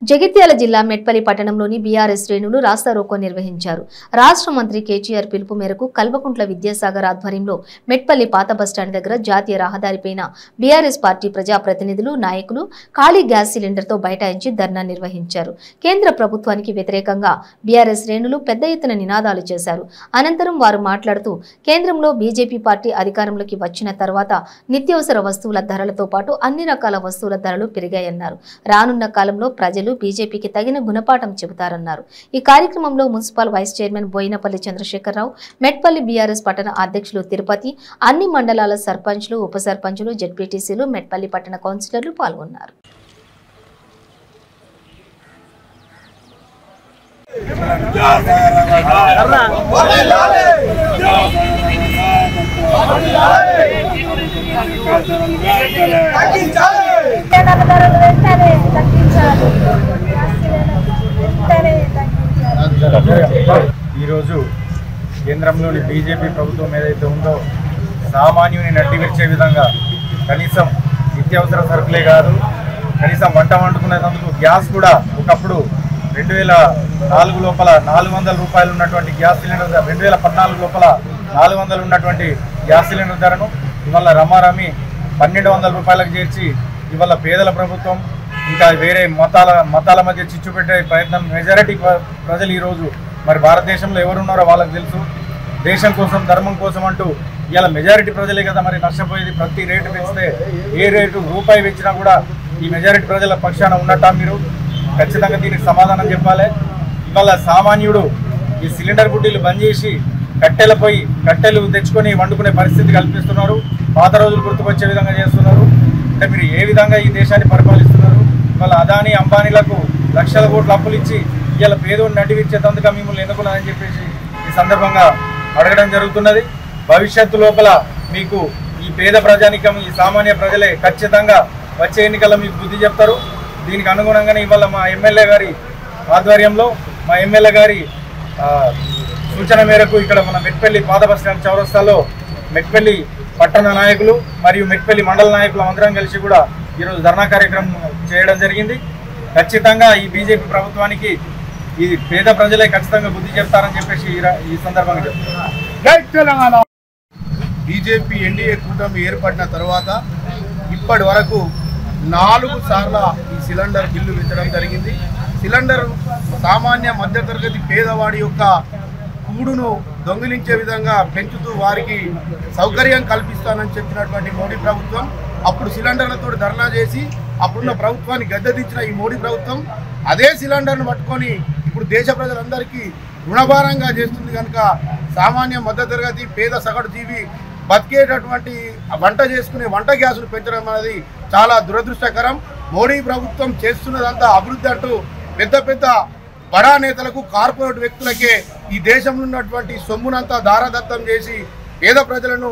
జగిత్యాల జిల్లా మెట్పల్లి పట్టణంలోని బీఆర్ఎస్ శ్రేణులు రాస్తారోకో నిర్వహించారు. రాష్ట్ర మంత్రి కేటీఆర్ పిలుపు మేరకు కల్వకుంట్ల విద్యాసాగర్ ఆధ్వర్యంలో మెట్పల్లి పాత బస్టాండ్ దగ్గర జాతీయ రహదారిపైన బీఆర్ఎస్ పార్టీ ప్రజాప్రతినిధులు, నాయకులు ఖాళీ గ్యాస్ సిలిండర్తో బైఠాయించి ధర్నా నిర్వహించారు. కేంద్ర ప్రభుత్వానికి వ్యతిరేకంగా బీఆర్ఎస్ శ్రేణులు పెద్ద ఎత్తున నినాదాలు చేశారు. అనంతరం వారు మాట్లాడుతూ కేంద్రంలో బీజేపీ పార్టీ అధికారంలోకి వచ్చిన తర్వాత నిత్యావసర వస్తువుల ధరలతో పాటు అన్ని రకాల వస్తువుల ధరలు పెరిగాయన్నారు. రానున్న కాలంలో ప్రజలు బీజేపీకి తగిన గుణపాఠం చెబుతారన్నారు. ఈ కార్యక్రమంలో municipal vice chairman Boinapalli Chandrasekhar Rao, Metpalli BRS పట్టణ అధ్యక్షులు తిరుపతి, అన్ని మండలాల సర్పంచ్లు, ఉప సర్పంచ్లు, జెడ్పీటీసీలు, మెట్పల్లి పట్టణ కౌన్సిలర్లు పాల్గొన్నారు. ఈరోజు కేంద్రంలోని బీజేపీ ప్రభుత్వం ఏదైతే ఉందో సామాన్యుని నడ్డివిర్చే విధంగా కనీసం నిత్యావసర సరుకులే కాదు, కనీసం వంట వండుకునేందుకు గ్యాస్ కూడా ఒకప్పుడు 2004 లోపల 400 రూపాయలు ఉన్నటువంటి గ్యాస్ సిలిండర్ 2014 లోపల 400 ఉన్నటువంటి గ్యాస్ సిలిండర్ ధరను ఇవాళ రమారమి 1200 రూపాయలకు చేర్చి ఇవాళ పేదల ప్రభుత్వం ఇంకా వేరే మతాల మధ్య చిచ్చు పెట్టే ప్రయత్నం మెజారిటీ ప్రజలు ఈరోజు మరి భారతదేశంలో ఎవరున్నారో వాళ్ళకి తెలుసు. దేశం కోసం, ధర్మం కోసం అంటూ ఇవాళ మెజారిటీ ప్రజలే కదా మరి నష్టపోయేది. ప్రతి రేటు పెంచితే ఏ రేటు రూపాయి పెంచినా కూడా ఈ మెజారిటీ ప్రజల పక్షాన ఉన్నట్టా? మీరు ఖచ్చితంగా దీనికి సమాధానం చెప్పాలి. ఇవాళ సామాన్యుడు ఈ సిలిండర్ బుడ్డీలు బంద్ చేసి కట్టెలు తెచ్చుకొని వండుకునే పరిస్థితి కల్పిస్తున్నారు. పాత రోజులు గుర్తుకొచ్చే విధంగా చేస్తున్నారు. అంటే మీరు ఏ విధంగా ఈ దేశాన్ని పరిపాలిస్తున్నారు? ఇవాళ అదానీ, అంబానీలకు లక్షల కోట్ల అప్పులు ఇచ్చి ఇవాళ పేదోడిని నడిపించేందుకు మిమ్మల్ని ఎన్నుకున్నారని చెప్పేసి ఈ సందర్భంగా అడగడం జరుగుతున్నది. భవిష్యత్తు లోపల మీకు ఈ పేద ప్రజానికం, ఈ సామాన్య ప్రజలే ఖచ్చితంగా వచ్చే ఎన్నికల్లో మీకు బుద్ధి చెప్తారు. దీనికి అనుగుణంగానే ఇవాళ మా ఎమ్మెల్యే గారి ఆధ్వర్యంలో, మా ఎమ్మెల్యే గారి సూచన మేరకు ఇక్కడ మన మెట్పల్లి పాత బస్టాండ్ చౌరస్తాలో మెట్పల్లి పట్టణ నాయకులు మరియు మెట్పల్లి మండల నాయకులు అందరం కలిసి కూడా ఈరోజు ధర్నా కార్యక్రమం చేయడం జరిగింది. ఖచ్చితంగా ఈ బీజేపీ ప్రభుత్వానికి ఈ పేద ప్రజలే ఖచ్చితంగా బుద్ధి చెప్తారని చెప్పేసి ఈ సందర్భంగా చెప్తున్నారు. బీజేపీ ఎన్డీఏ కూటమి ఏర్పడిన తర్వాత ఇప్పటి వరకు 4 సార్లు ఈ సిలిండర్ బిల్లు పెంచడం జరిగింది. సిలిండర్ సామాన్య మధ్యతరగతి పేదవాడి యొక్క కూడును దొంగిలించే విధంగా పెంచుతూ వారికి సౌకర్యం కల్పిస్తానని చెప్పినటువంటి మోడీ ప్రభుత్వం అప్పుడు సిలిండర్లతో ధర్నా చేసి అప్పుడున్న ప్రభుత్వాన్ని గద్దెదించిన ఈ మోడీ ప్రభుత్వం అదే సిలిండర్ను పట్టుకొని ఇప్పుడు దేశ ప్రజలందరికీ రుణభారంగా చేస్తుంది. కనుక సామాన్య మధ్యతరగతి పేద సగటు జీవి బతికేటటువంటి వంట చేసుకునే వంట గ్యాసులు పెంచడం అనేది చాలా దురదృష్టకరం. మోడీ ప్రభుత్వం చేస్తున్నదంతా అభివృద్ధి అంటూ పెద్ద బడా నేతలకు, కార్పొరేట్ వ్యక్తులకే ఈ దేశంలో ఉన్నటువంటి సొమ్మునంతా దారదత్తం చేసి పేద ప్రజలను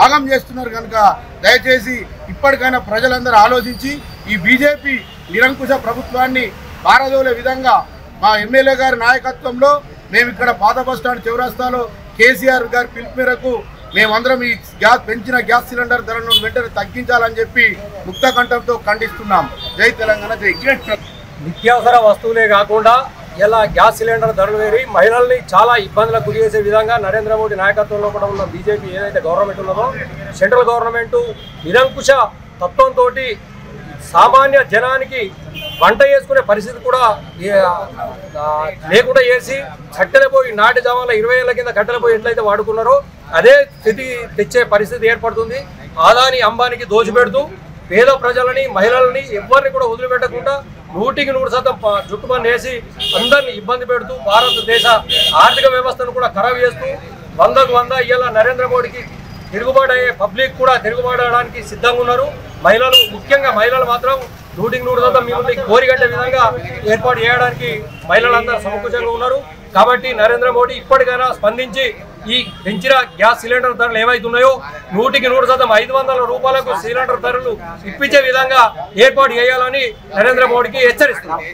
ఆగం చేస్తున్నారు. కనుక దయచేసి ఇప్పటికైనా ప్రజలందరూ ఆలోచించి ఈ బీజేపీ నిరంకుశ ప్రభుత్వాన్ని పారదోలే విధంగా మా ఎమ్మెల్యే గారి నాయకత్వంలో మేము ఇక్కడ పాత బస్టాండ్ చౌరస్తాలో కేసీఆర్ గారి పిలుపు మేరకు మేమందరం ఈ పెంచిన గ్యాస్ సిలిండర్ ధరను వెంటనే తగ్గించాలని చెప్పి ముక్త కంఠంతో ఖండిస్తున్నాం. జై తెలంగాణ, జై. నిత్యావసర వస్తువులే కాకుండా ఇలా గ్యాస్ సిలిండర్ ధరలు వేరి మహిళల్ని చాలా ఇబ్బందులకు గురి చేసే విధంగా నరేంద్ర మోడీ నాయకత్వంలో కూడా ఉన్న బీజేపీ ఏదైతే గవర్నమెంట్ ఉన్నదో, సెంట్రల్ గవర్నమెంట్ నిరంకుశ తత్వంతో సామాన్య జనానికి వంట చేసుకునే పరిస్థితి కూడా లేకుండా చేసి కట్టెలు పోయి నాటి జామాల 20 ఏళ్ల కింద కట్టెలు పోయి ఎట్లయితే వాడుకున్నారో అదే స్థితి తెచ్చే పరిస్థితి ఏర్పడుతుంది. ఆదాని, అంబానీకి దోచిపెడుతూ పేద ప్రజలని, మహిళలని ఎవరిని కూడా వదిలిపెట్టకుండా 100% జుట్టుమని వేసి అందరినీ ఇబ్బంది పెడుతూ భారతదేశ ఆర్థిక వ్యవస్థను కూడా ఖరాబ్ చేస్తూ 100కు 100 ఇవాళ నరేంద్ర మోడీకి తిరుగుబాటు అయ్యే పబ్లిక్ కూడా తిరుగుబాటడానికి సిద్ధంగా ఉన్నారు. మహిళలు, ముఖ్యంగా మహిళలు మాత్రం 100% మిమ్మల్ని కోరిగట్టే విధంగా ఏర్పాటు చేయడానికి మహిళలందరూ సమకూలంగా ఉన్నారు. కాబట్టి నరేంద్ర మోడీ ఇప్పటికైనా స్పందించి ఈ పెంచిన గ్యాస్ సిలిండర్ ధరలు ఏవైతున్నాయో 100% 500 రూపాయలకు సిలిండర్ ధరలు ఇప్పించే విధంగా ఏర్పాటు చేయాలని నరేంద్ర మోడీకి హెచ్చరిస్తున్నారు.